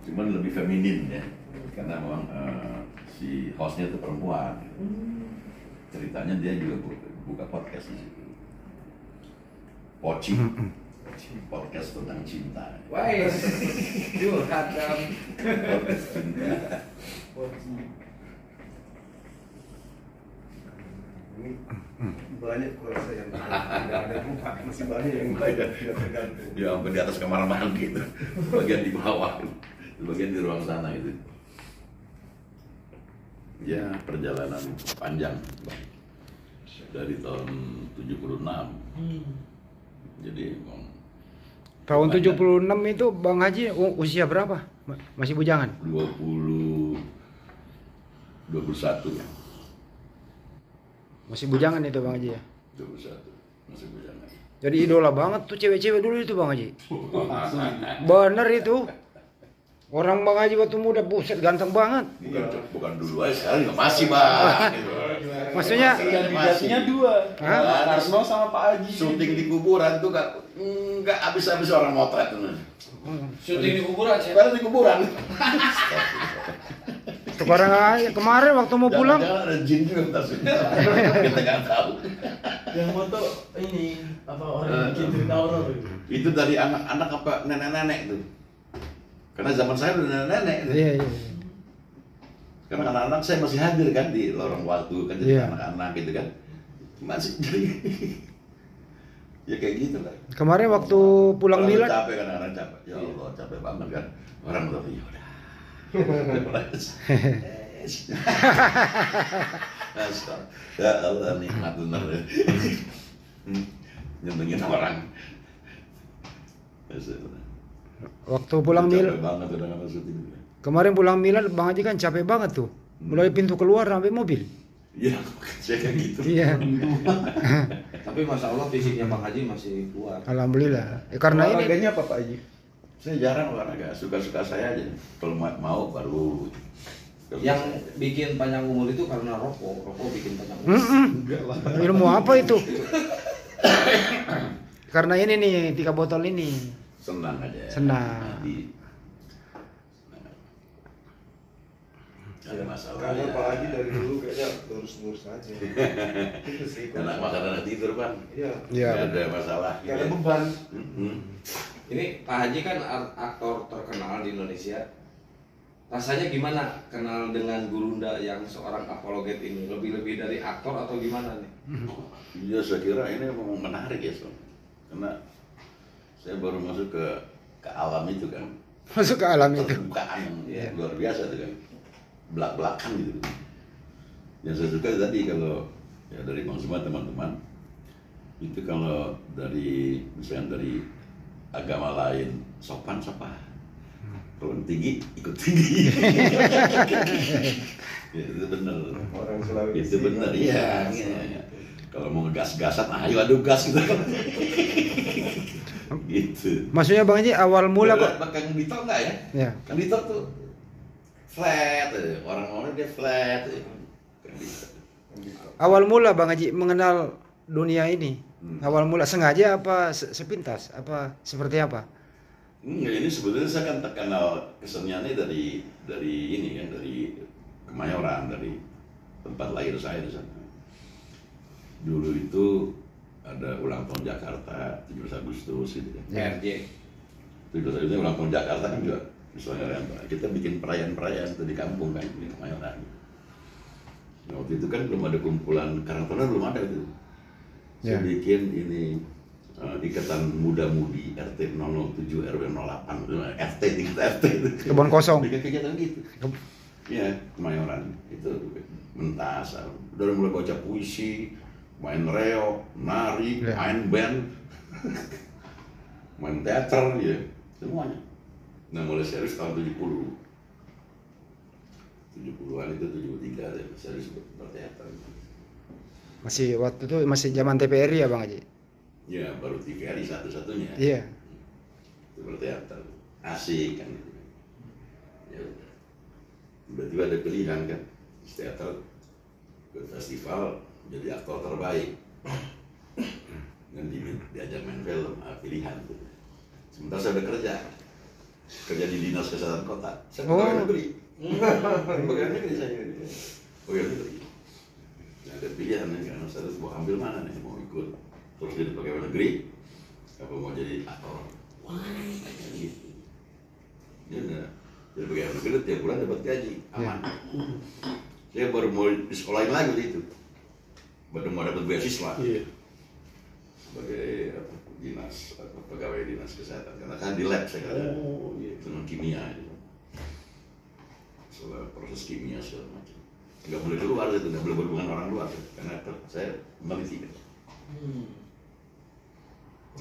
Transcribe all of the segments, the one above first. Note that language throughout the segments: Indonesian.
cuman lebih feminin ya, karena memang si hostnya itu perempuan. Ceritanya dia juga buka podcast di situ. Poci, podcast tentang cinta. Wah, curhat dong. Podcast cinta. Ini banyak kurasa yang tidak ada tempat, masih banyak yang tidak tergantung. Ya sampai di atas kamar mandi gitu, bagian di bawah, bagian di ruang sana itu. Ya perjalanan panjang dari tahun 76. Jadi Tahun 76 itu Bang Haji usia berapa? Masih bujangan? 21 ya. Masih bujangan itu Bang Haji ya? 21 masih bujangan. Jadi idola banget tuh cewek-cewek dulu itu Bang Haji. Bener itu. Orang Bang Haji waktu muda, buset ganteng banget. Bukan dulu aja, sekarang juga masih Bang. Maksudnya Kandidatnya dua, Hah? Karno sama Pak Haji. Syuting di kuburan tuh nggak habis-habis orang motret tuh. Syuting di kuburan sih. Sekarang di kuburan. sekarang aja kemarin waktu mau pulang. Jangan ada jin juga ntar sih. Kita nggak tahu. Yang foto ini apa orang yang bikin cerita horor itu. Itu dari anak-anak apa nenek-nenek tuh. Karena zaman saya udah nenek-nenek. Iya, iya. Karena anak-anak saya masih hadir kan di lorong waktu kan jadi Iya. anak-anak gitu kan. Masih jadi ya kayak gitu lah. Kemarin waktu pulang Orang milad, capek kan, anak capek. Ya Allah, capek banget kan. Orang udah ya udah. Ya Allah, nikmat bener ya. Nyenengin orang. waktu pulang milad, Capek banget udah nggak masuk itu. kemarin pulang milad Bang Haji kan capek banget tuh. Mulai pintu keluar sampai mobil. Iya, saya kayak gitu. Iya. Tapi masya Allah fisiknya Bang Haji masih kuat. Alhamdulillah. Karena ini Olahraganya apa Pak Haji? Saya jarang olahraga, suka-suka saya aja. Kalau mau baru. Yang bikin panjang umur itu karena rokok bikin panjang umur. Enggak lah. ilmu apa itu? Karena ini nih 3 botol ini. Senang aja. Senang. Jadi, ada masalah. Karena ya. Pak Haji dari dulu kayaknya lurus-lurus aja. Itu sih. Enak makan enak tidur kan. Iya. Iya. Nggak ada masalah. Gak ada beban. Ini Pak Haji kan aktor terkenal di Indonesia. Rasanya gimana kenal dengan Gurunda yang seorang apologet ini? Lebih-lebih dari aktor atau gimana nih? Iya, saya kira ini memang menarik ya, Son. Karena saya baru masuk ke alam itu kan. Masuk ke alam itu. Terbukaan yang luar biasa tuh kan. Belak-belakan gitu. Yang saya suka tadi kalau ya dari Bang semua teman-teman itu kalau dari misalnya dari agama lain sopan sapa, kalau tinggi ikut tinggi. Ya, itu benar. Orang Sulawesi. Itu benar ya. Kalau mau ngegas-gasan, ayo adu gas gitu. Gitu. Maksudnya Bang Haji awal mula kok. Kang Dito enggak ya? Ya. Kang Dito tuh flat, orang-orang dia flat. Kang Dito. Awal mula Bang Haji mengenal dunia ini. Awal mula sengaja apa sepintas? Apa seperti apa? Ini sebetulnya saya kan terkenal keseniannya dari ini kan, dari Kemayoran, dari tempat lahir saya di sana. Dulu itu ada ulang tahun Jakarta 17 Agustus gitu kan. PRJ. 17 Agustus ulang tahun Jakarta kan juga misalnya kita bikin perayaan-perayaan itu di kampung kan di Kemayoran. Nah, waktu itu kan belum ada kumpulan karakternya, belum ada itu. Saya Ya. bikin ini Ikatan Muda-Mudi RT 007 RW 08 RT tingkat RT itu. Kebun kosong. Bikin kegiatan gitu. Iya, Kemayoran itu mentas. Udah mulai baca puisi, main reog, nari, Ya. main band, main teater, ya semuanya. Nah mulai serius tahun 70-an itu 73 ya, serius berteater. Masih waktu itu masih zaman TPRI ya Bang Haji? Ya baru TVRI satu-satunya. Iya. Itu berteater, asik kan gitu. Ya udah. Tiba-tiba ada pilihan kan, teater ke festival jadi aktor terbaik. Dan diajak main film, pilihan tuh. Sementara saya udah kerja. kerja di dinas kesehatan kota. Saya Oh. pegawai negeri. Pegawai negeri saya. Pegawai negeri. Nah, ada pilihan nih, karena saya harus mau ambil mana nih, mau ikut terus jadi pegawai negeri, apa mau jadi aktor. Wah, kayak gitu. Dia udah jadi pegawai negeri tiap bulan dapat gaji, aman. Saya baru mau disekolahin lagi itu, baru mau dapat beasiswa. Iya. Sebagai dinas, pegawai dinas kesehatan, karena kan di lab saya kerja. Oh, iya. Dengan kimia itu. Soal proses kimia segala macam. Nggak boleh keluar itu, nggak boleh berhubungan orang luar, karena saya meneliti.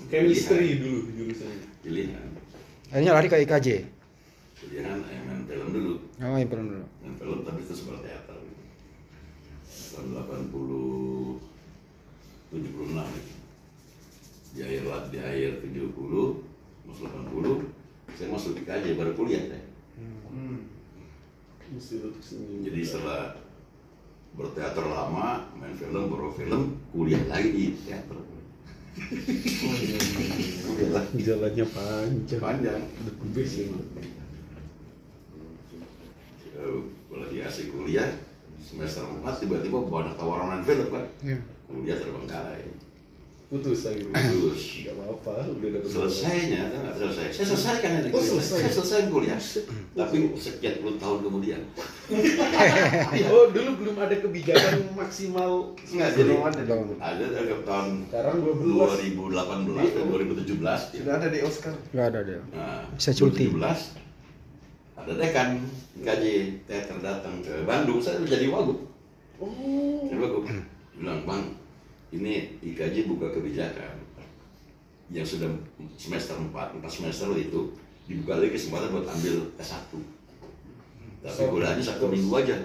Chemistry dulu jurusannya. Pilihan, Akhirnya lari ke IKJ. pilihan main film dulu, Oh, yang dulu. main film tapi itu seperti teater. Tahun 80, 76 itu. Di akhir 70, masuk 80, saya masuk di IKJ baru kuliah saya. Institut Seni. Jadi setelah berteater lama, main film, baru film, kuliah lagi di teater. Kuliah lagi. Jalannya panjang. Panjang. The best ya. Lagi asik kuliah, semester 4 tiba-tiba banyak tawaran main film kan. Iya. Kuliah terbengkalai. Putus lagi. Terus Gak apa-apa, udah dapet. selesainya, kan nggak selesai. Saya selesaikan ini. Oh, selesai. Saya selesai kuliah. Tapi sekian puluh tahun kemudian. Oh, dulu belum ada kebijakan maksimal. Enggak, jadi Belum. ada dari tahun Sekarang 12. 2018 dan 2017. Sudah ada di Oscar. Nggak ada dia. Nah, Bisa cuti. 2017 ada dekan IKJ teater datang ke Bandung, saya jadi wagub. Oh. Jadi wagub bilang, Bang, ini IKJ buka kebijakan yang sudah semester 4 semester itu dibuka lagi kesempatan buat ambil S1. Tapi kuliahnya 1 minggu aja.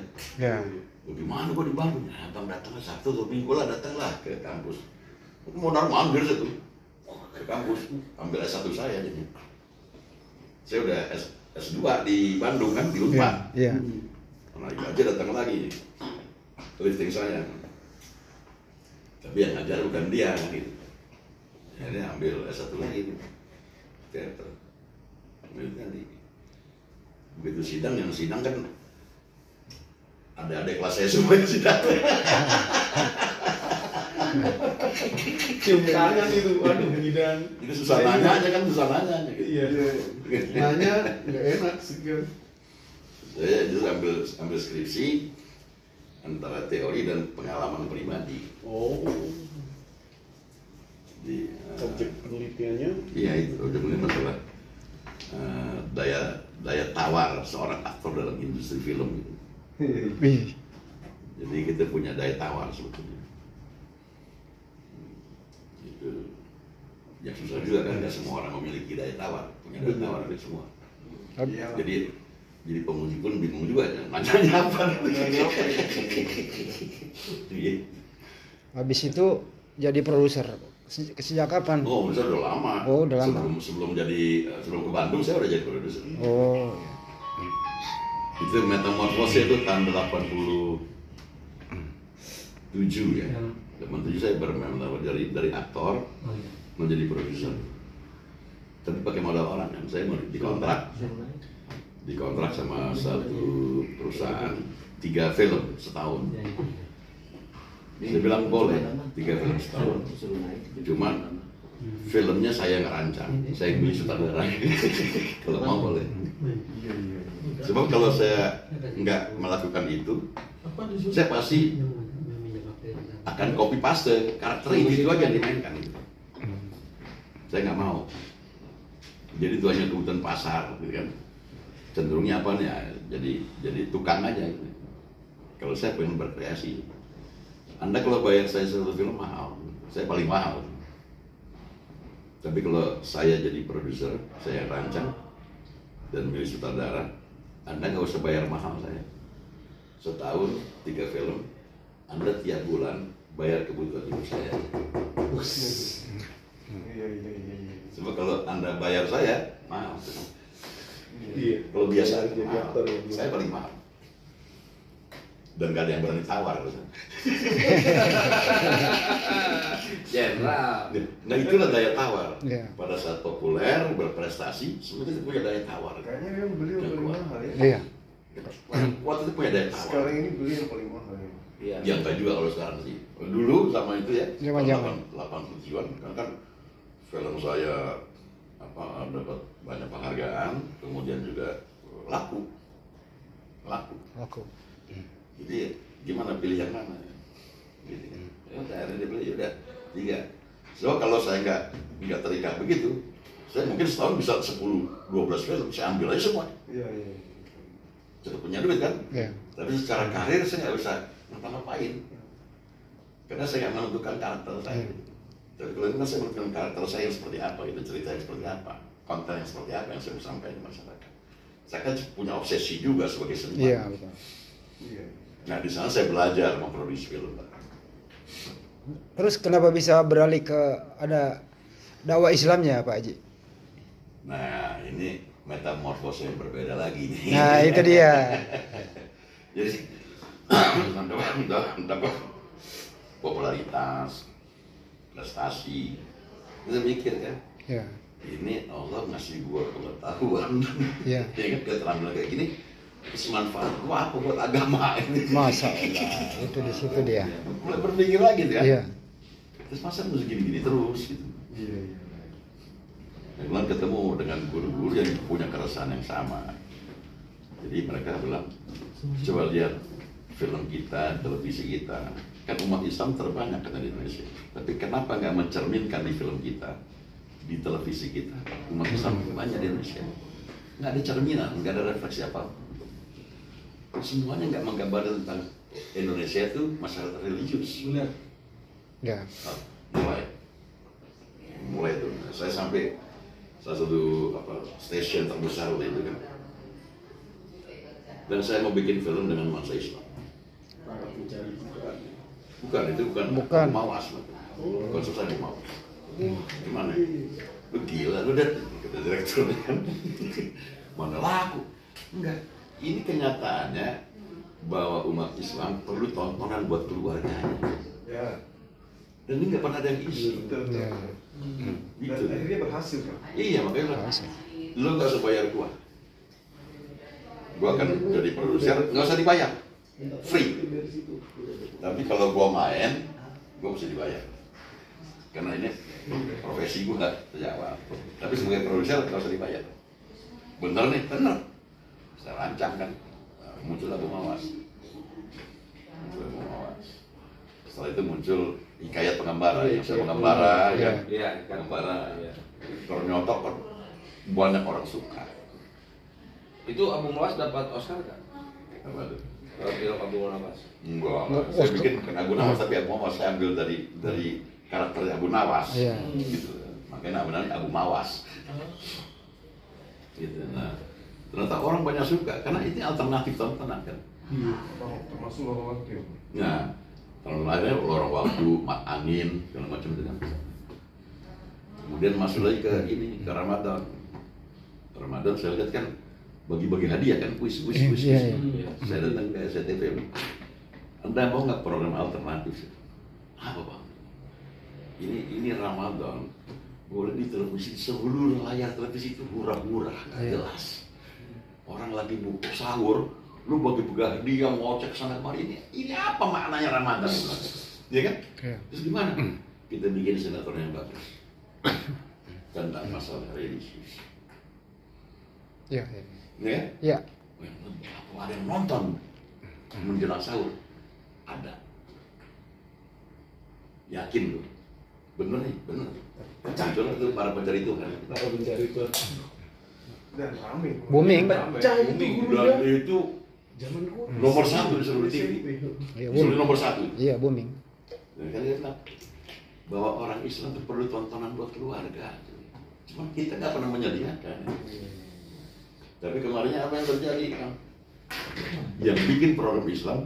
Ya. Gimana gua di Bandung? Ya, Bang datang ke 1 minggu lah, datanglah ke kampus. Mau ambil satu ke kampus, ambil S1 saya jadi. Saya udah S2 di Bandung kan, di Unpad. Iya. Nah, itu aja datang lagi, lifting saya. Tapi yang ngajar bukan dia kan gitu. Akhirnya ambil S1 lagi, teater. Ambil tadi. Begitu sidang, yang sidang kan ada kelas saya semua yang sidang. Cium tangan itu, aduh ngidang. Itu susah nanya aja kan, susah nanya aja gitu. Iya. Nanya nggak enak sih kan. Saya justru ambil skripsi antara teori dan pengalaman pribadi. Oh. Di, Objek penelitiannya. iya itu udah mulai masalah daya tawar seorang aktor dalam industri film gitu. Wih. Jadi kita punya daya tawar sebetulnya. Itu yang susah juga kan, nggak semua orang memiliki daya tawar, punya daya tawar dari semua. Iya. Jadi penguji pun bingung juga nanya apa. Iya. Habis itu jadi produser. Sejak kapan? Oh, saya udah lama. Oh, udah lama. Sebelum ke Bandung saya udah jadi produser. Oh. Itu metamorfose itu tahun 87 ya. 87 saya dari aktor menjadi produser. Tapi pakai modal orang kan, saya mau dikontrak sama satu perusahaan 3 film setahun. Saya bilang boleh 3 film setahun. Cuman filmnya saya ngerancang, saya beli sutradara. Kalau mau boleh. Sebab kalau saya nggak melakukan itu, saya pasti akan copy paste karakter itu aja yang dimainkan. Saya nggak mau. Jadi itu hanya kebutuhan pasar, gitu kan. Cenderungnya apa nih? Ya, jadi tukang aja. Gitu. Kalau saya pengen berkreasi. Anda kalau bayar saya satu film mahal, saya paling mahal. Tapi kalau saya jadi produser, saya rancang dan milih sutradara, Anda nggak usah bayar mahal saya. Setahun 3 film, Anda tiap bulan bayar kebutuhan hidup saya. Iya. Sebab kalau Anda bayar saya, mahal. Iya. Kalau biasa, jadi mahal. aktor ya. Saya paling mahal. dan gak ada yang berani tawar. Jenderal. Nah itulah daya tawar. Iya. Pada saat populer, berprestasi, semua itu punya daya tawar. Kayaknya memang beliau paling mahal ya. Iya. Waktu itu punya daya tawar. Sekarang ini beliau yang paling mahal ya. Iya. Yang enggak juga kalau sekarang sih. Dulu sama itu ya. Zaman-zaman. 87-an kan film saya dapat banyak penghargaan, kemudian juga laku. Aku. Jadi gimana pilih yang mana? Gitu. Ya udah, akhirnya dia bilang ya udah 3. So kalau saya nggak terikat begitu, saya mungkin setahun bisa 10-12 film, saya ambil aja semua. Iya. Sudah punya duit kan? Iya. Tapi secara karir saya nggak bisa ngapa-ngapain, karena saya nggak menentukan karakter saya. Tapi kalau itu kan saya menentukan karakter saya yang seperti apa, itu cerita yang seperti apa, konten yang seperti apa yang saya mau sampaikan ke masyarakat. Saya kan punya obsesi juga sebagai seniman. Iya, betul. Iya. Nah di sana saya belajar memproduksi film. Terus kenapa bisa beralih ke ada dakwah Islamnya Pak Haji? Nah ini metamorfosa yang berbeda lagi nih. Nah, itu dia. Jadi dapat popularitas, prestasi, kita mikir kan, Iya. ini Allah ngasih gua pengetahuan, Iya. ya kan keterampilan kayak gini, terus manfaat gua apa buat agama ini? Masa Allah, itu di situ dia. Mulai berpikir lagi tuh ya. Iya. Terus masa mesti gini-gini terus gitu. Iya. Kemudian ketemu dengan guru-guru yang punya keresahan yang sama. Jadi mereka bilang, coba lihat film kita, televisi kita. Kan umat Islam terbanyak kan di Indonesia. Tapi kenapa nggak mencerminkan di film kita, di televisi kita? Umat Islam banyak di Indonesia. Nggak ada cerminan, nggak ada refleksi apa. Semuanya nggak menggambarkan tentang Indonesia itu masyarakat religius. Benar. Ya. Nah, mulai tuh. Saya sampai salah satu stasiun terbesar waktu itu kan. Dan saya mau bikin film dengan nuansa Islam. Para pencari Bukan, itu bukan Bukan. Mawas. Bukan susah di Mawas. Gimana? Lu gila, lu udah kata direkturnya kan. Mana laku? Enggak. Ini kenyataannya bahwa umat Islam perlu tontonan buat keluarganya. Ya. Dan ini nggak pernah ada yang isi. Betul. Iya. Gitu. Dan akhirnya berhasil kan? Iya, makanya bilang, Berhasil. lu nggak usah bayar gua. Gua akan jadi produser, nggak usah dibayar. Free. Tapi kalau gua main, gua mesti dibayar. Karena ini profesi gua nggak terjawab. Tapi sebagai produser nggak usah dibayar. Bener nih, bener. Saya rancang kan, muncul Abu Mawas. Setelah itu muncul Hikayat Pengembara, yang saya pengembara, Iya. ya. Iya, Pengembara. Iya. Kalau nyotok kan banyak orang suka. Itu Abu Mawas dapat Oscar kan? Apa tuh? Kalau film Abu Mawas. Enggak, Enggak, saya Oscar. bikin bukan Abu Nawas tapi Abu Mawas, saya ambil dari karakter Abu Nawas. Iya. Gitu. Makanya namanya Abu Mawas. Gitu. Nah, ternyata orang banyak suka karena ini alternatif tontonan kan. Iya. Termasuk lorong waktu. Nah, kalau lainnya lorong waktu, mat angin, segala macam itu kan. Kemudian masuk lagi ke ini, ke Ramadan. Ramadan saya lihat kan bagi-bagi hadiah kan, kuis. Iya, iya. Iya. Saya datang ke SCTV. Anda mau nggak program alternatif? Apa bang? Ini Ramadan, boleh di televisi, seluruh layar televisi itu murah-murah, nggak Iya. jelas. Orang lagi buka sahur, lu bagi-bagi hadiah mau cek sana kemari, ini apa maknanya Ramadan? Ya kan? Iya. Terus gimana? Kita bikin sinetron yang bagus. Tentang masalah religius. Iya. Ya? Iya. Apa ada yang nonton menjelang sahur? Ada. Yakin lu? Bener nih, bener. Muncul itu para pencari Tuhan. Para pencari Tuhan. Dan rame. Booming. Baca itu Dan gurunya. itu Zaman gua. nomor satu di seluruh TV. Iya, Di seluruh booming. nomor satu. Iya, booming. Dan kan dia bilang bahwa orang Islam itu perlu tontonan buat keluarga. Cuma kita nggak pernah menyediakan. Tapi kemarinnya apa yang terjadi, Kang? Yang bikin program Islam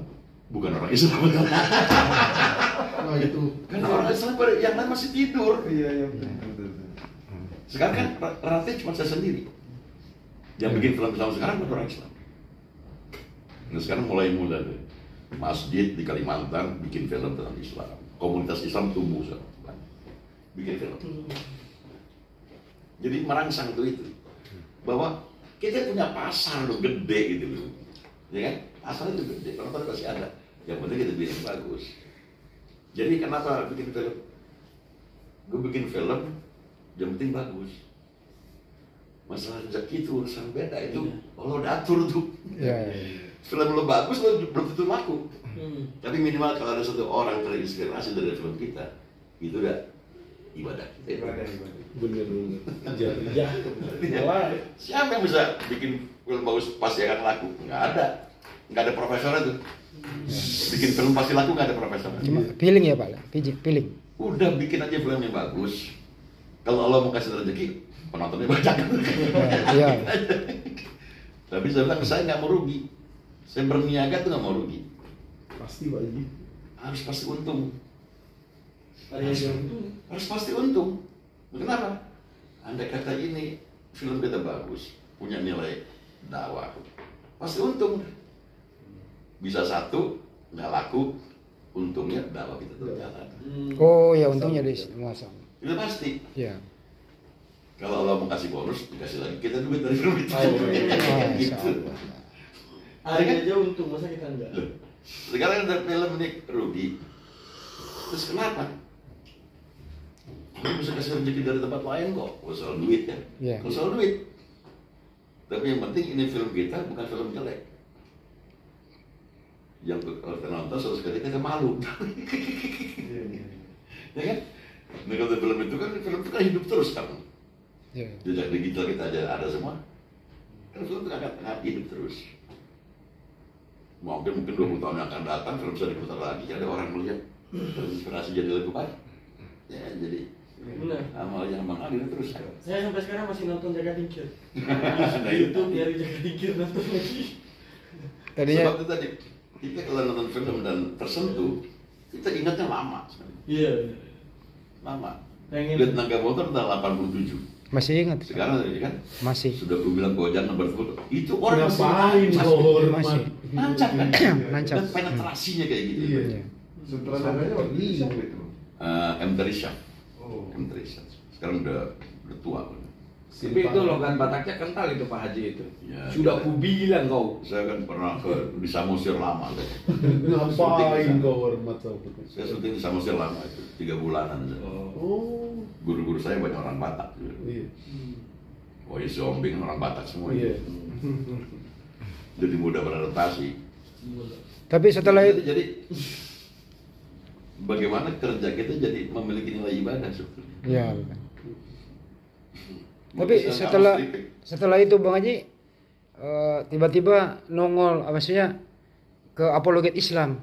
bukan orang Islam. Nah itu. Karena orang Islam yang lain masih tidur. Iya, betul. Sekarang kan rata cuma saya sendiri. Yang bikin film Islam sekarang bukan orang Islam. Nah sekarang mulai tuh. masjid di Kalimantan bikin film tentang Islam. Komunitas Islam tumbuh sekarang. Bikin film. Jadi merangsang itu bahwa kita punya pasar loh gede gitu loh. Ya kan? Pasar itu gede, penonton pasti ada. Yang penting kita bikin bagus. Jadi kenapa bikin film? Gue bikin film, yang penting bagus. Masalah rezeki itu urusan beda itu. Allah udah atur tuh. Ya. Film lo bagus lo belum tentu laku. Tapi minimal kalau ada satu orang terinspirasi dari film kita, itu udah ibadah kita. Bener. Jariah. Malah Siapa yang bisa bikin film bagus pasti akan laku? Nggak ada profesornya tuh. Bikin film pasti laku nggak ada profesornya. Feeling ya Pak, feeling. Udah bikin aja film yang bagus. Kalau Allah mau kasih rezeki, penontonnya banyak. Iya. Tapi saya bilang saya nggak mau rugi. Saya berniaga tuh nggak mau rugi. pasti Pak Haji. Harus pasti untung. Ada yang itu. Harus pasti untung. Kenapa? Andai kata ini film kita bagus, punya nilai dakwah, pasti untung. Bisa satu nggak laku, untungnya dakwah kita terus jalan. Oh ya untungnya deh muasal. Itu pasti. Ya. Kalau Allah mau kasih bonus, dikasih lagi kita duit dari film itu. Gitu. Ada aja untung, masa kita enggak? Loh, sekarang ada film ini rugi. Terus kenapa? Kamu bisa kasih rezeki dari tempat lain kok, kalau soal duit ya. Iya. Kalau soal duit. Tapi yang penting ini film kita bukan film jelek. Yang kalau kita nonton suatu sekali kita malu. Ya kan? Nah kalau film itu kan hidup terus kan. Ya. Jejak digital kita aja ada semua. Kan film itu akan hidup terus. Mungkin 20 tahun yang akan datang film bisa diputar lagi, ada orang melihat terinspirasi jadi lebih baik. Ya jadi Benar. amal yang mengalir terus. Saya sampai sekarang masih nonton Jaga Tingkir. Nah, Di itu. YouTube nyari Jaga Tingkir nonton lagi. Tadinya Sebab itu tadi kita kalau nonton film dan tersentuh, kita ingatnya lama sebenarnya. Iya. Lama. Pengen. Lihat Naga Motor tahun 87. masih ingat. Sekarang ya kan Masih. sudah gue bilang kau jangan berfoto. Itu orang Ngapain masih kau hormat? Masih. nancap kan? Nancap. Dan penetrasinya kayak gitu. Iya. Sutradaranya waktu itu siapa itu? M. Trisha. Oh. M. Trisha. Sekarang udah tua. Tapi itu logan Bataknya kental itu Pak Haji itu. Ya, Sudah kita- ku bilang kau. Saya kan pernah di Samosir lama. Ngapain kau hormat sama itu? Saya syuting di Samosir lama itu 3 bulanan. Oh. Guru-guru saya banyak orang Batak. Iya. Oh ya Zombing orang Batak semua. Iya. Jadi mudah beradaptasi. Tapi setelah itu jadi bagaimana kerja kita jadi memiliki nilai ibadah sebetulnya. ya. Tapi setelah itu Bang Haji tiba-tiba nongol maksudnya ke apologet Islam.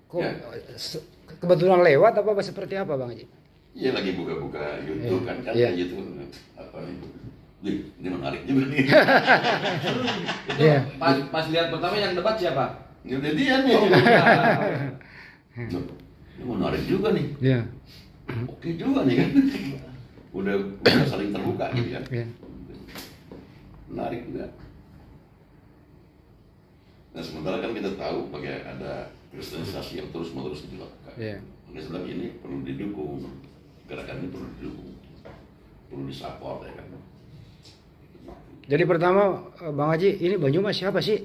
Kok Ya. kebetulan lewat apa seperti apa Bang Haji? Iya lagi buka-buka YouTube kan Iya. YouTube apa nih? Wih, ini menarik juga nih. Itu Iya. pas lihat pertama yang debat siapa? Ini udah dia nih. Loh, ini menarik juga nih. Iya. Oke juga nih kan. Udah saling terbuka gitu kan. Iya. Menarik juga. Nah sementara kan kita tahu pakai ada kristenisasi yang terus-menerus dilakukan. Iya. Oleh sebab ini perlu didukung, gerakan ini perlu didukung, perlu disupport ya kan. Jadi pertama Bang Haji ini Banyumas siapa sih?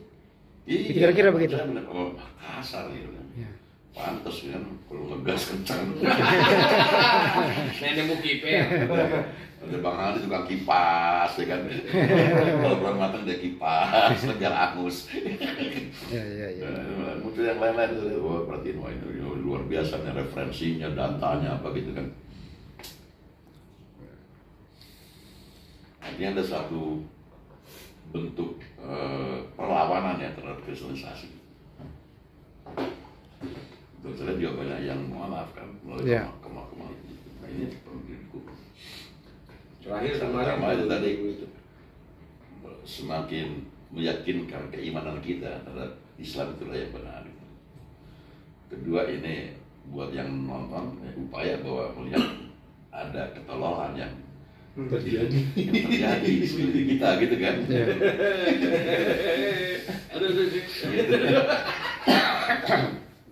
Kira-kira begitu. Saya benar, oh kasar gitu kan. Iya. Pantes kan, kalau ngegas kencang. Nenek Mukipe. Ada Bang Ali tukang kipas ya kan. Kalau kurang matang dia kipas, biar angus. Iya iya iya. Muncul yang lain-lain, wah perhatiin wah ini luar biasa nih referensinya, datanya apa gitu kan. Artinya ada satu bentuk perlawanan ya terhadap kristenisasi. Dokternya juga banyak yang mualaf kan melalui Iya. kemah-kemah itu. Nah ini perlu didukung. Terakhir Sama-sama kemarin itu tadi semakin meyakinkan keimanan kita terhadap Islam itulah yang benar. Kedua ini buat yang nonton upaya bahwa melihat ada ketololan yang Terjadi. terjadi di sekeliling kita gitu kan. Iya. Aduh. Gitu.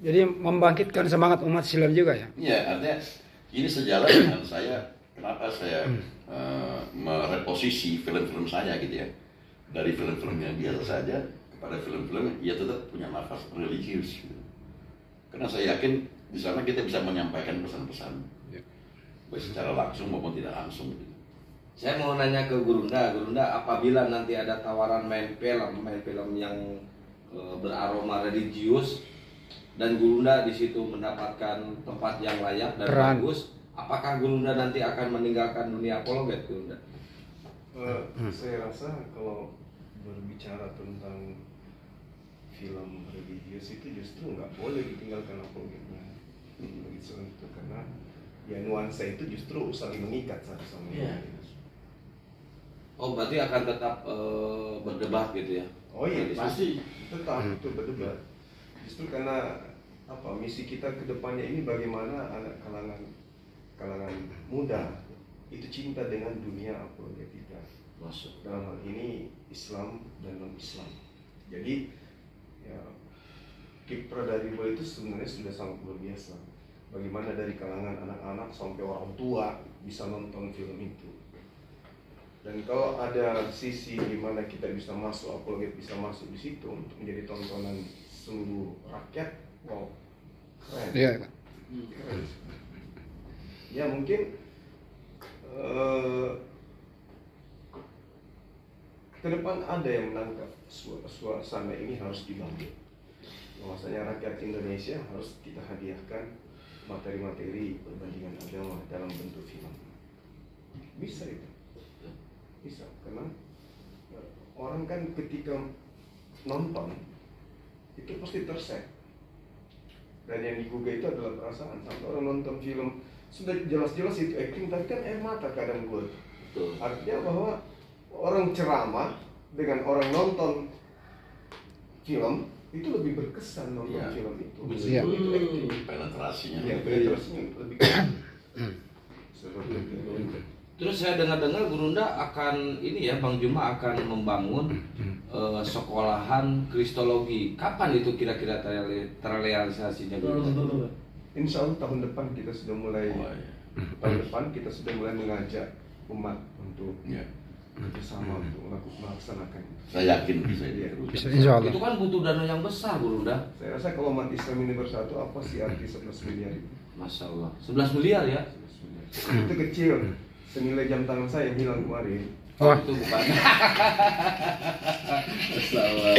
Jadi membangkitkan semangat umat Islam juga ya. Iya, artinya ini sejalan dengan saya, kenapa saya mereposisi film-film saya gitu ya. Dari film-film yang biasa saja kepada film-film yang tetap punya nafas religius gitu. Karena saya yakin di sana kita bisa menyampaikan pesan-pesan baik secara langsung maupun tidak langsung gitu. Saya mau nanya ke Gurunda, apabila nanti ada tawaran main film yang beraroma religius dan Gurunda di situ mendapatkan tempat yang layak dan Peran. bagus, apakah Gurunda nanti akan meninggalkan dunia apologet, Gurunda? Saya rasa kalau berbicara tentang film religius itu justru nggak boleh ditinggalkan apologetnya bagi seorang itu, karena ya nuansa itu justru saling mengikat satu sama lain. Iya. Oh, berarti akan tetap berdebat gitu ya? Oh iya, Pasti. tetap itu berdebat. Justru karena apa, misi kita ke depannya ini bagaimana anak kalangan muda itu cinta dengan dunia apologetika. Masuk. Dalam hal ini Islam dan non-Islam. Jadi ya, kiprah dari Boy itu sebenarnya sudah sangat luar biasa. Bagaimana dari kalangan anak-anak sampai orang tua bisa nonton film itu. Dan kalau ada sisi di mana kita bisa masuk, apologet bisa masuk di situ untuk menjadi tontonan seluruh rakyat, wow, keren. Iya. Keren. Ya mungkin ke depan ada yang menangkap suasana ini harus dibangun. Bahwasanya rakyat Indonesia harus kita hadiahkan materi-materi perbandingan agama dalam bentuk film. Bisa itu. Bisa, karena orang kan ketika nonton itu pasti terset, dan yang digugah itu adalah perasaan. Sampai orang nonton film sudah jelas-jelas itu acting, tapi kan air mata kadang keluar. Artinya bahwa orang ceramah dengan orang nonton film itu lebih berkesan nonton Iya. film itu. Iya. Itu acting. Penetrasinya. Ya, penetrasinya lebih seperti itu. Terus saya dengar-dengar Gurunda akan ini ya, Bang Juma akan membangun sekolahan kristologi. Kapan itu kira-kira terrealisasinya? Gurunda? Insya Allah tahun depan kita sudah mulai Oh, iya. tahun depan kita sudah mulai mengajak umat untuk Iya. bersama untuk melaksanakan. Saya yakin bisa Iya. itu. Bisa insya Allah. Itu kan butuh dana yang besar, Gurunda. Saya rasa kalau umat Islam ini bersatu, apa sih arti 11 miliar itu? Masya Allah, 11 miliar ya? 11 miliar. Itu kecil, senilai jam tangan saya yang hilang kemarin. Oh, Wah. itu bukan. Masya Allah.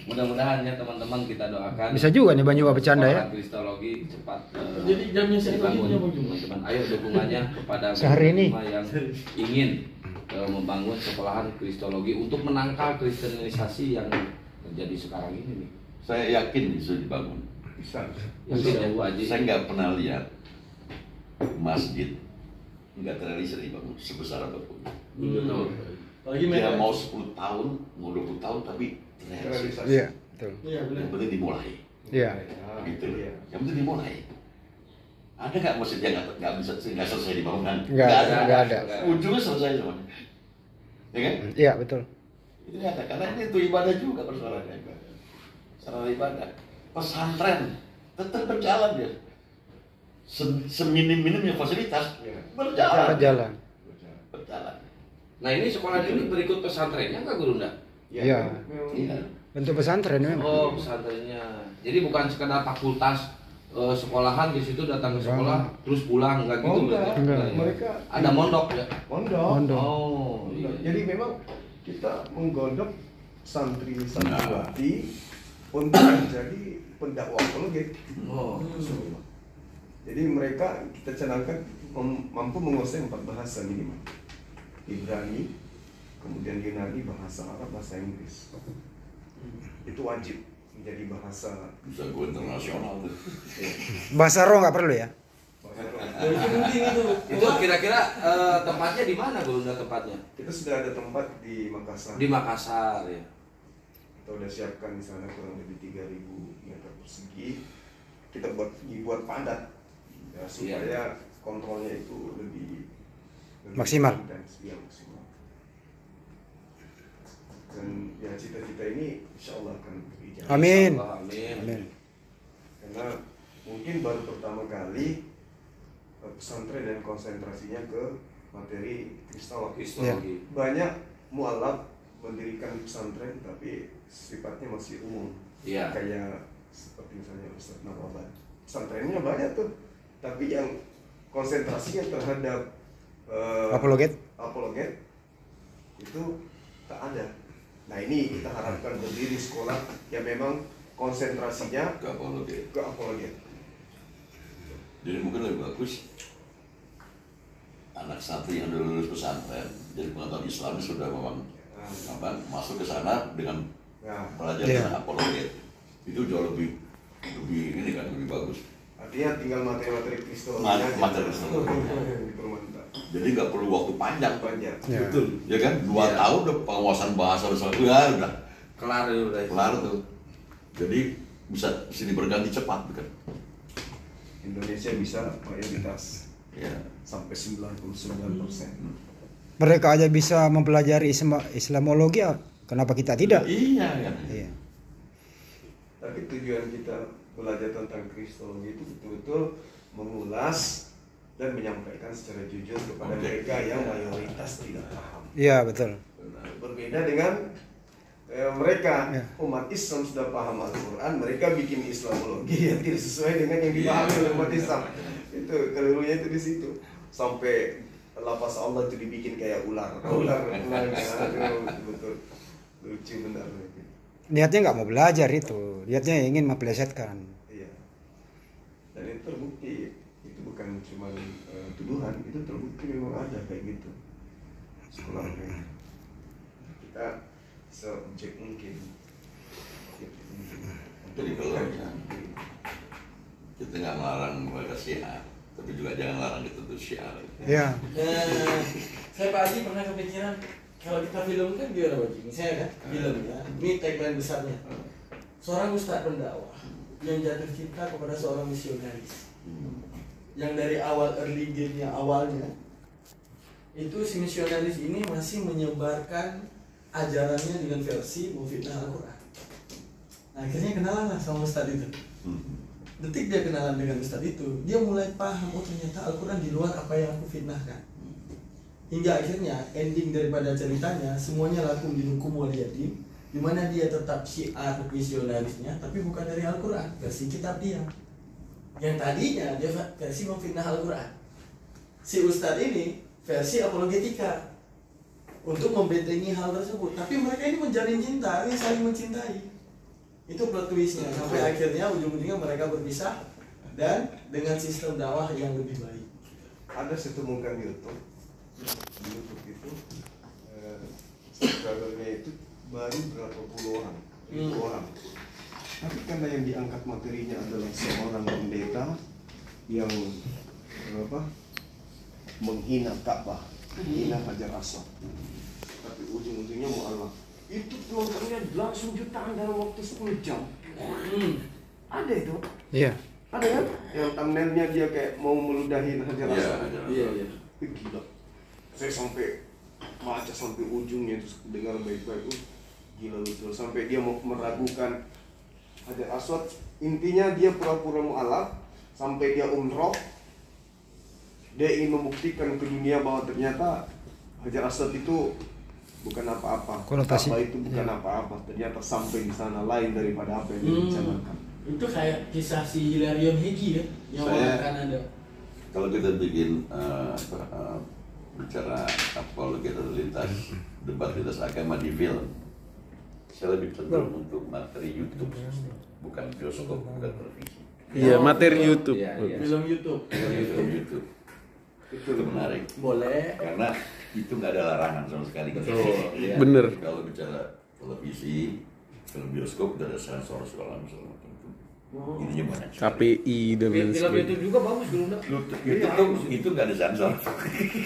Mudah-mudahan ya teman-teman, kita doakan Bisa juga nih Banyu bercanda ya. sekolahan kristologi cepat Jadi jamnya saya lagi dibangun. punya Bang Juma. Teman-teman, ayo dukungannya kepada Sehari ini. Bang Juma yang ingin membangun sekolahan kristologi untuk menangkal kristenisasi yang terjadi sekarang ini nih. Saya yakin bisa dibangun. Bisa. Yang tidak wajib. Saya nggak pernah lihat masjid nggak terrealisasi dibangun sebesar apapun. Betul. Apalagi Dia mereka. mau 10 tahun, mau 20 tahun, tapi terrealisasi. Realisasi. Iya, betul. Iya benar. Yang penting dimulai. Iya. Nah, Gitu. itu dia. Yang penting dimulai. Ada nggak masjid yang nggak bisa nggak selesai dibangun? Nggak ada. Ujungnya selesai semuanya. Ya kan? Iya, betul. Itu nyata, karena itu ibadah juga persoalannya. Sarana ibadah. Pesantren tetap berjalan dia. Seminim-minimnya fasilitas Iya. berjalan. Berjalan. Berjalan. Nah, ini sekolah ini berikut pesantrennya nggak, Gurunda? Iya. memang Iya. Bentuk pesantren memang. Oh, pesantrennya. Jadi bukan sekedar fakultas sekolahan di situ datang ke sekolah terus pulang, nggak gitu Oh, enggak. berarti? Enggak. ya? Mereka Ada mondok ya? mondok. Mondok. Oh, iya. Jadi memang kita menggodok santriwati untuk menjadi pendakwah apologet. Oh. Jadi mereka kita canangkan mampu menguasai 4 bahasa minimal. Ibrani, kemudian Yunani, bahasa Arab, bahasa Inggris. Itu wajib menjadi bahasa. Bisa go internasional tuh. Bahasa roh nggak perlu ya? Ya, itu penting itu. Itu kira-kira tempatnya di mana, Gurunda, tempatnya? Kita sudah ada tempat di Makassar. Di Makassar ya. Kita udah siapkan di sana kurang lebih 3.000 meter persegi. Kita dibuat padat ya, supaya kontrolnya itu lebih Maksimal. intens, ya, maksimal. Dan ya cita-cita ini insya Allah akan berijabah. Amin. Allah, amin. Amin. Karena mungkin baru pertama kali pesantren dan konsentrasinya ke materi Kristologi. Banyak mualaf mendirikan pesantren tapi sifatnya masih umum. Iya. Kayak seperti misalnya Ustadz Nawaban. Pesantrennya banyak tuh, tapi yang konsentrasinya terhadap Apologet. itu tak ada. Nah ini kita harapkan berdiri sekolah yang memang konsentrasinya ke apologet. ke apologet. Jadi mungkin lebih bagus anak santri yang udah lulus pesantren, jadi pengetahuan Islam sudah memang masuk ke sana dengan Nah, pelajaran apologet. Itu jauh lebih ini kan lebih bagus. artinya tinggal materi-materi kristologi Materi kristologi. dipermantap. Jadi nggak perlu waktu panjang. Banyak. Ya. Betul, ya kan? 2 Iya. tahun udah penguasaan bahasa udah Kelar itu udah. kelar tuh. Jadi bisa diberganti cepat kan? Indonesia bisa mayoritas Ya. sampai 99%. Mereka aja bisa mempelajari Islamologi, kenapa kita tidak? Iya kan. Iya. Tapi tujuan kita belajar tentang kristologi itu betul-betul mengulas dan menyampaikan secara jujur kepada Objektif. mereka yang mayoritas tidak paham. Iya, betul. Berbeda dengan mereka Ya. umat Islam sudah paham Al-Quran, mereka bikin Islamologi yang tidak sesuai dengan yang dipahami oleh umat Islam. Itu kelirunya itu di situ. Sampai lafaz Allah itu dibikin kayak ular. Ular. Aduh, betul. Lucu benar. Niatnya nggak mau belajar itu, niatnya ingin mempelesetkan. Iya. Dan itu terbukti. Itu bukan cuma tuduhan, itu terbukti memang ada kayak gitu. Sekolah kayak kita seobjek mungkin. Jadi kalau kita nggak melarang mereka syiar, tapi juga jangan larang kita untuk syiar. Iya. Saya Pak Haji pernah kepikiran kalau kita film kan gimana Pak Haji? Misalnya kan film ya, ini tagline besarnya. Seorang ustadz pendakwah yang jatuh cinta kepada seorang misionaris. Yang dari awal early game-nya awalnya itu si misionaris ini masih menyebarkan ajarannya dengan versi memfitnah Al-Quran. Nah, akhirnya kenalan lah sama ustadz itu. Detik dia kenalan dengan ustadz itu, dia mulai paham, oh ternyata Al-Quran di luar apa yang aku fitnahkan. Hingga akhirnya ending daripada ceritanya semuanya lakum dinukum waliyadin, di mana dia tetap syiar misionarisnya tapi bukan dari Al-Quran, versi kitab dia. Yang tadinya dia versi memfitnah Al-Quran. Si ustadz ini versi apologetika untuk membentengi hal tersebut. Tapi mereka ini menjalin cinta, ini saling mencintai. Itu plot twistnya. Sampai akhirnya ujung-ujungnya mereka berpisah dan dengan sistem dakwah yang lebih baik. Ada satu temukan di YouTube. Di YouTube itu subscribernya itu baru berapa puluh orang, ribu orang. Tapi karena yang diangkat materinya adalah seorang pendeta yang menghina Ka'bah, menghina Hajar Aswad. Tapi ujung-ujungnya mu'alaf. Itu penontonnya langsung jutaan dalam waktu 10 jam. Ada itu. Iya. Ada kan? Yang thumbnailnya dia kayak mau meludahin Hajar Aswad. Iya, iya. Gila. Saya sampai baca sampai ujungnya terus dengar baik-baik. Gila betul. Sampai dia mau meragukan Hajar Aswad. Intinya dia pura-pura mu'alaf sampai dia umroh. Dia ingin membuktikan ke dunia bahwa ternyata Hajar Aswad itu bukan apa-apa. Konotasi. Ka'bah itu bukan apa-apa. Ternyata sampai di sana lain daripada apa yang direncanakan. Itu kayak kisah si Hilarion Hegi ya, yang orang Kanada. Kalau kita bikin bicara apologet atau lintas debat lintas agama di film, saya lebih cenderung untuk materi YouTube, bukan bioskop, bukan televisi. Iya, materi YouTube. Iya, iya. Film YouTube. YouTube itu menarik. Boleh. Karena itu nggak ada larangan sama sekali. Betul, iya. Bener. Kalau bicara televisi, film bioskop udah ada sensor segala macam. Ininya banyak. KPI dan lain Film sebagainya. itu juga bagus Gurunda. Itu nggak ada sensor.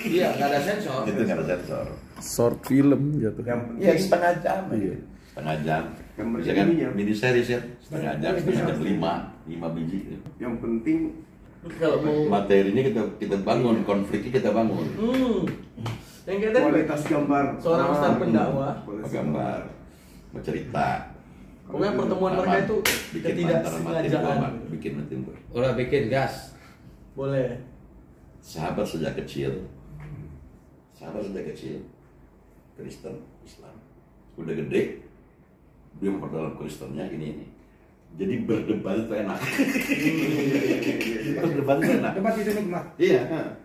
Iya, nggak ada sensor. Itu nggak ada sensor. Short film jatuh. Iya, setengah jam aja. Setengah jam. Yang Bisa kan berjadinya. mini series ya, setengah jam, setengah jam 5 biji. Yang penting Kalau mau Materinya kita bangun, konfliknya kita bangun. yang kayak tadi kualitas gambar. seorang ustadz pendakwah Gambar, bercerita. Pokoknya pertemuan mereka itu bikin antara Martin ketidaksengajaan. Gua, bikin Martin gua. Udah bikin gas. Boleh. Sahabat sejak kecil, Kristen, Islam. Udah gede, dia memperdalam Kristennya ini. Jadi berdebat itu enak. Berdebat itu enak. Debat itu nikmat. Iya.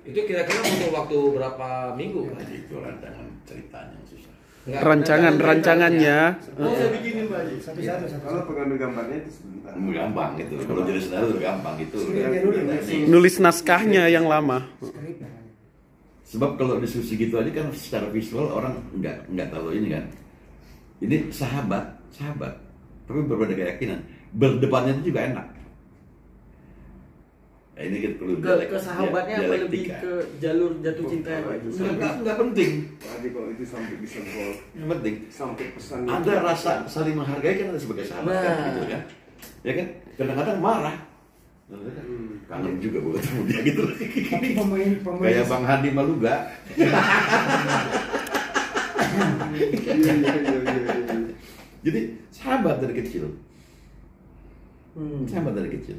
Itu kira-kira butuh waktu berapa minggu? Nah, itu rancangan ceritanya susah. Enggak, Rancangannya. Oh, saya bikinin Pak Haji. Satu-satu. Kalau pengambil gambarnya itu sebentar. Gampang gitu. Kalau jadi skenario udah gampang gitu. Skripnya dulu, Nulis naskahnya yang lama. Skripnya. Sebab kalau diskusi gitu aja kan secara visual orang nggak tahu ini kan. Ini sahabat, tapi berbeda keyakinan. Berdebatnya itu juga enak. Nah, ini kita perlu Ke sahabatnya apa lebih ke jalur jatuh cinta ya Pak Haji? Nggak penting. Jadi kalau itu sampai bisa gol, Yang penting sampai pesan. ada rasa saling menghargai kan ada sebagai sahabat kan, Nah. gitu kan. Ya kan kadang-kadang marah. Kangen juga gue ketemu dia gitu. Tapi pemain Kayak Bang Hadi Maluga. Jadi sahabat dari kecil. Sahabat dari kecil.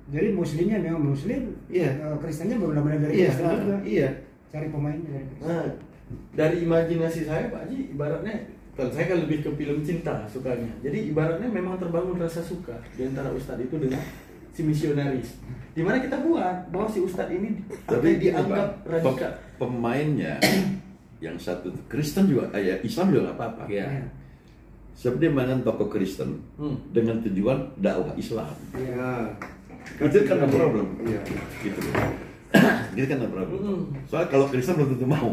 jadi muslimnya memang muslim, Iya. Kristennya benar-benar dari Iya, Kristen juga. iya. Cari pemainnya dari Kristen. Nah, dari imajinasi saya Pak Haji, ibaratnya kalau saya kan lebih ke film cinta sukanya. Jadi ibaratnya memang terbangun rasa suka di antara ustadz itu dengan si misionaris. Dimana kita buat bahwa si ustadz ini Tapi dianggap radikal. pemainnya yang satu Kristen juga, ya Islam juga nggak apa-apa. Iya. Sebab dia mainan tokoh Kristen dengan tujuan dakwah Islam. Iya. Itu kan ada problem. Iya. Gitu. Gitu kan ada problem. Soalnya kalau Kristen belum tentu mau.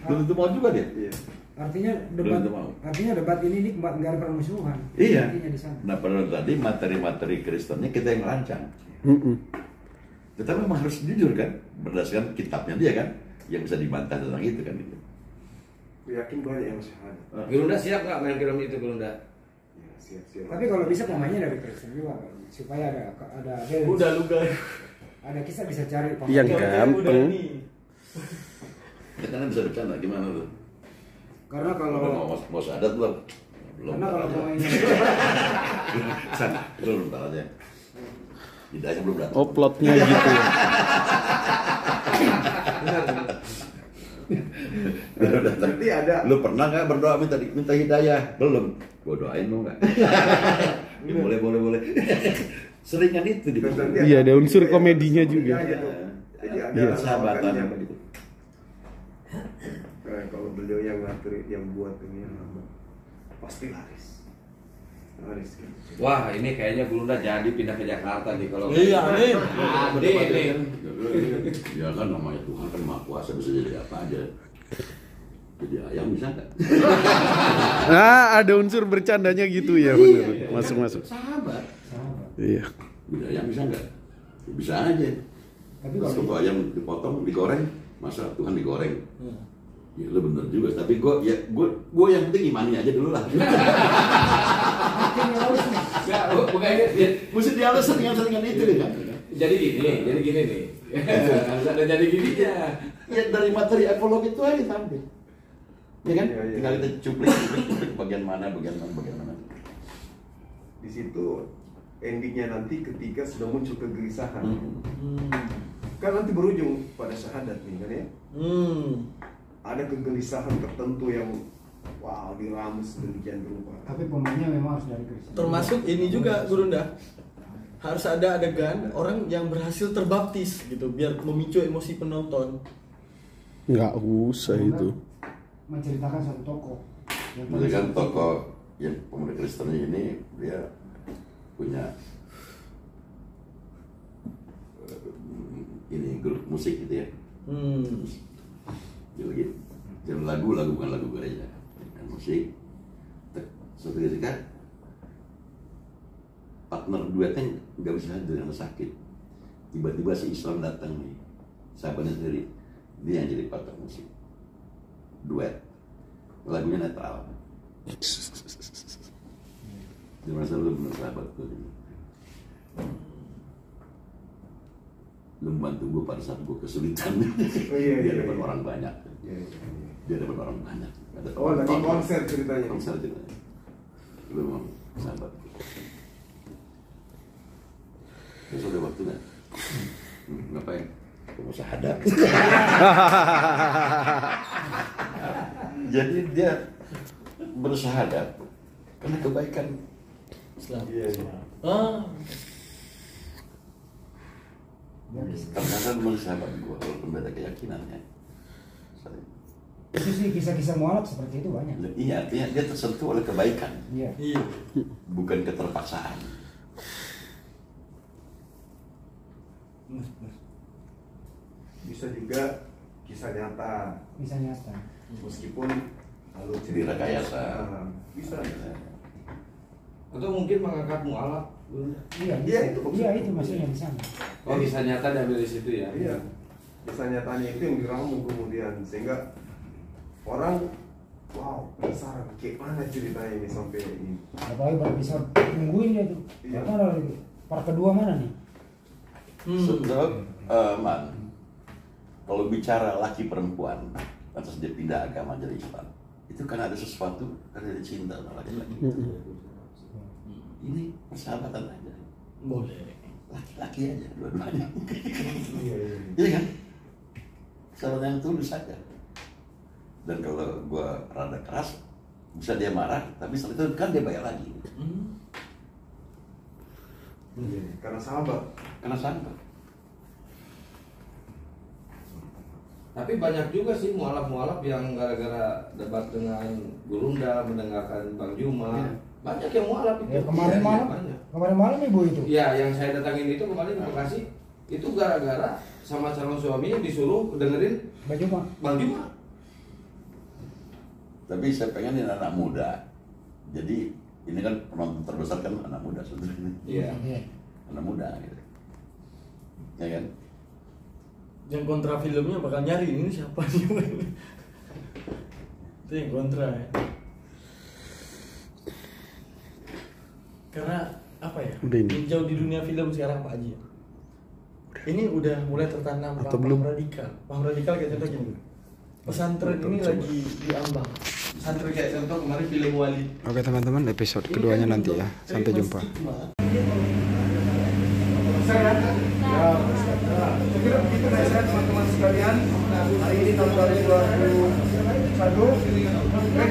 Belum tentu mau juga dia. Iya. Artinya Belum mau. debat ini nikmat, nggak ada permusuhan. Iya. Intinya di sana. Nah pada tadi materi-materi Kristennya kita yang rancang. Tetapi memang harus jujur kan, berdasarkan kitabnya dia kan, yang bisa dibantah tentang itu kan. Gitu. Yakin banyak yang syahadat. Gerunda siap nggak main film itu Gerunda? Ya, siap-siap. Tapi kalau bisa pemainnya dari Kristen juga, supaya ada balance. Udah luga. Ada kisah bisa cari pemain. Yang gampang. Ya kan bisa bercanda gimana tuh? Karena kalau Mau syahadat belum? Belum. karena kalau ntar aja. pemainnya Sana, belum ntar aja. Hidayahnya belum datang. Oh, plotnya gitu ya. Belum datang. Berarti ada. Lu pernah nggak berdoa minta hidayah? Belum. Gua doain mau nggak? Ya, boleh. Seringan itu di Iya, ada unsur komedinya juga. Jadi ada Iya, sahabatan yang apa gitu. kalau beliau yang ngatur, yang buat ini pasti laris. Laris kan. Wah, ini kayaknya Gerunda jadi pindah ke Jakarta nih kalau. Iya, amin. Ini. Ya kan namanya Tuhan kan Maha Kuasa, bisa jadi apa aja. Jadi ayam bisa nggak? Nah, ada unsur bercandanya gitu ya, bener. Masuk. Sahabat. Iya. Jadi ayam bisa nggak? Ya, bisa aja. Tapi Terus kalau kalau ayam dipotong, digoreng, masa Tuhan digoreng? Ya lu bener juga, tapi gue yang penting imani aja dulu lah. Enggak, bukan ini. Mesti dialus seringan itu kan. Jadi gini nih. Harus ada jadi gininya. Ya dari materi ekologi itu aja sampai. Ya kan? Iya. Tinggal kita cuplik bagian mana. Di situ endingnya nanti ketika sudah muncul kegelisahan. Kan nanti berujung pada syahadat nih kan ya. Ada kegelisahan tertentu yang wow diramus demikian rupa. tapi pemainnya memang harus dari Kristen. Termasuk ini juga Gurunda. Harus ada adegan orang yang berhasil terbaptis gitu biar memicu emosi penonton. Nggak usah itu. Menceritakan satu tokoh. Jadi kan tokoh yang pemuda Kristen ini dia punya ini grup musik gitu ya. Jadi lagu bukan lagu gereja, dan musik. Suatu ketika partner duetnya nggak bisa hadir karena sakit. Tiba-tiba si Islam datang nih, sahabatnya sendiri, dia yang jadi partner musik duet, lagunya netral. Dia merasa lu bener sahabatku. Lu membantu gue pada saat gue kesulitan. Iya. Dia dapat orang banyak. Iya. Dia dapat orang banyak. Ada Oh, lagi penonton. konser ceritanya. Konser ceritanya. Lu mau sahabat. Ya sudah waktunya. Ngapain? Mau syahadat. Jadi dia bersyahadat karena kebaikan Islam. Iya. Ah, karena menurut sahabat gua walaupun beda keyakinannya. Itu sih kisah-kisah mualaf seperti itu banyak. Iya, artinya dia tersentuh oleh kebaikan, Iya. iya. bukan keterpaksaan. Bisa juga kisah nyata, Bisa nyata. meskipun alur Direkayasa. Bisa. Atau mungkin mengangkat mualaf. Iya, Iya, bisa. itu maksudnya. Iya, itu maksudnya di sana. Oh, bisa nyata diambil di situ ya? Iya. Kisah nyatanya itu yang diramu kemudian sehingga orang wow penasaran kayak mana ceritanya ini sampai ini. Apalagi baru bisa tungguin dia tuh. Iya. Apa lagi? Part kedua mana nih? Sebab, Man, kalau bicara laki perempuan, atas dia pindah agama jadi Islam, itu kan ada sesuatu karena dia cinta sama laki-laki. Ini persahabatan aja, Boleh. laki-laki aja dua-duanya. Iya. Iya kan? Sahabat yang tulus saja. Dan kalau gua rada keras, bisa dia marah, tapi setelah itu kan dia bayar lagi. Iya. Karena sahabat. Karena sahabat. Tapi banyak juga sih mualaf-mualaf yang gara-gara debat dengan Gurunda, mendengarkan Bang Juma. Iya. Banyak yang mualaf itu. Ya, kemarin Iya, malam. banyak. Kemarin malam ibu itu. Iya, yang saya datangin itu kemarin di Bekasi, itu gara-gara sama calon suaminya disuruh dengerin Baju mah. Bang Juma. Tapi saya pengen ini anak muda. Jadi ini kan penonton terbesar kan anak muda sebenarnya. Iya. Iya. Anak muda gitu. Ya kan? Yang kontra filmnya bakal nyari ini siapa nih? Itu yang kontra ya. Karena apa ya? Udah ini. Hijau di dunia film sekarang Pak Haji. Ini udah mulai tertanam Atau paham belum? radikal. Paham radikal kayak contoh gini. Pesantren ini Coba. lagi diambang. Pesantren kayak contoh kemarin film Wali. Oke teman-teman, episode Ini keduanya kan nanti untuk ya. dari Sampai jumpa. stigma. Saya kira begitu nasihat teman-teman sekalian. Hari ini tahun 2021,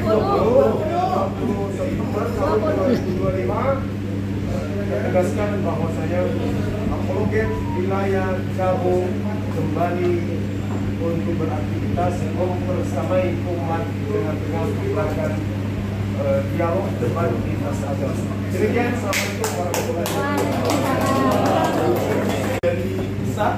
20 September tahun 2025, saya tegaskan bahwasanya apologet wilayah Cabo kembali untuk beraktivitas mempersamai umat dengan melakukan dialog debat lintas agama. Demikian, assalamualaikum warahmatullahi wabarakatuh. Dari pusat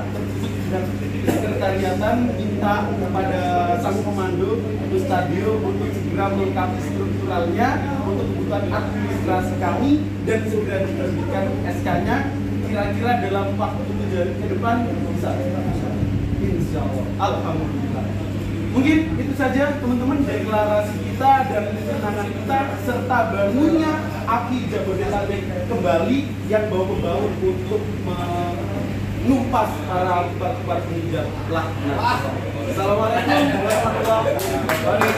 dan sekretariatan minta kepada sang komando Stadio untuk segera melengkapi strukturalnya untuk kebutuhan administrasi kami dan segera diterbitkan SK-nya. Kira-kira dalam waktu 7 hari ke depan bisa. Insya Allah. Alhamdulillah. Mungkin itu saja teman-teman deklarasi kita dan ketenangan kita serta bangunnya api Jabodetabek kembali yang bawa-bawa untuk menumpas para kibar-kibar penghijab laknat. Assalamualaikum warahmatullahi wabarakatuh.